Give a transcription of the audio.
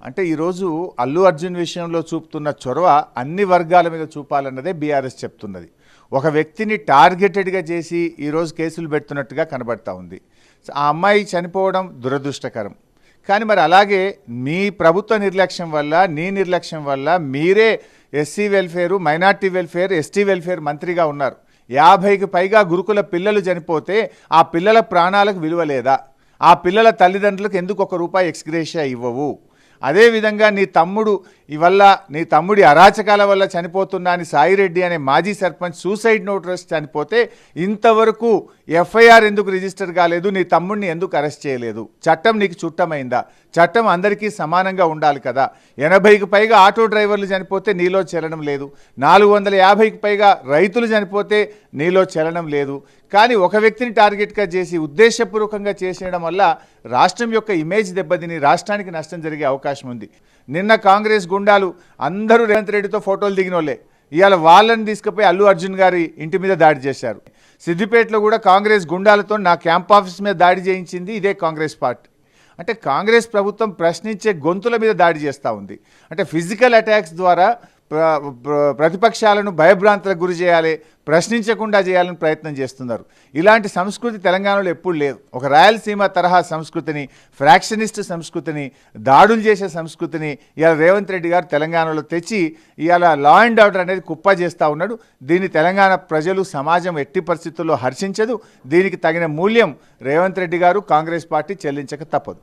అంటే ఈరోజు అల్లు అర్జున్ విషయంలో చూపుతున్న చొరవ అన్ని వర్గాల మీద చూపాలన్నదే బీఆర్ఎస్ చెప్తున్నది. ఒక వ్యక్తిని టార్గెటెడ్గా చేసి ఈరోజు కేసులు పెడుతున్నట్టుగా కనబడతా ఉంది. ఆ అమ్మాయి చనిపోవడం దురదృష్టకరం. కానీ మరి అలాగే మీ ప్రభుత్వ నిర్లక్ష్యం వల్ల, నీ నిర్లక్ష్యం వల్ల మీరే SC welfare, minority welfare, ST welfare మంత్రిగా ఉన్నారు. 50కి పైగా గురుకుల పిల్లలు చనిపోతే ఆ పిల్లల ప్రాణాలకు విలువ లేదా? ఆ పిల్లల తల్లిదండ్రులకు ఎందుకు ₹1 ఎక్స్గ్రేషియా ఇవ్వవు? అదేవిధంగా నీ తమ్ముడి అరాచకాల వల్ల చనిపోతున్నా అని సాయిరెడ్డి అనే మాజీ సర్పంచ్ సూసైడ్ నోట్ రాసి చనిపోతే ఇంతవరకు ఎఫ్ఐఆర్ ఎందుకు రిజిస్టర్ కాలేదు? నీ తమ్ముడిని ఎందుకు అరెస్ట్ చేయలేదు? చట్టం నీకు చుట్టమైందా? చట్టం అందరికీ సమానంగా ఉండాలి కదా. 80కి పైగా ఆటో డ్రైవర్లు చనిపోతే నీలో చలనం లేదు. 450కి పైగా రైతులు చనిపోతే నీలో చలనం లేదు. కానీ ఒక వ్యక్తిని టార్గెట్గా చేసి ఉద్దేశపూర్వకంగా చేసేయడం వల్ల రాష్ట్రం యొక్క ఇమేజ్ దెబ్బతిని రాష్ట్రానికి నష్టం జరిగే అవకాశం ఉంది. నిన్న కాంగ్రెస్ గుండాలు అందరూ రేవంత్ రెడ్డితో ఫోటోలు దిగినోళ్ళే ఇవాళ వాళ్ళని తీసుకుపోయి అల్లు అర్జున్ గారి ఇంటి మీద దాడి చేశారు. సిద్దిపేటలో కూడా కాంగ్రెస్ గుండాలతో నా క్యాంప్ ఆఫీస్ మీద దాడి చేయించింది ఇదే కాంగ్రెస్ పార్టీ. అంటే కాంగ్రెస్ ప్రభుత్వం ప్రశ్నించే గొంతుల మీద దాడి చేస్తూ ఉంది. అంటే ఫిజికల్ అటాక్స్ ద్వారా ప్రతిపక్షాలను భయభ్రాంతులకు గురి చేయాలి, ప్రశ్నించకుండా చేయాలని ప్రయత్నం చేస్తున్నారు. ఇలాంటి సంస్కృతి తెలంగాణలో ఎప్పుడు లేదు. ఒక రాయలసీమ తరహా సంస్కృతిని, ఫ్రాక్షనిస్ట్ సంస్కృతిని, దాడులు చేసే సంస్కృతిని ఇవాళ రేవంత్ రెడ్డి గారు తెలంగాణలో తెచ్చి ఇవాళ లా అండ్ ఆర్డర్ అనేది కుప్ప చేస్తూ ఉన్నాడు. దీన్ని తెలంగాణ ప్రజలు, సమాజం ఎట్టి పరిస్థితుల్లో హర్షించదు. దీనికి తగిన మూల్యం రేవంత్ రెడ్డి గారు, కాంగ్రెస్ పార్టీ చెల్లించక తప్పదు.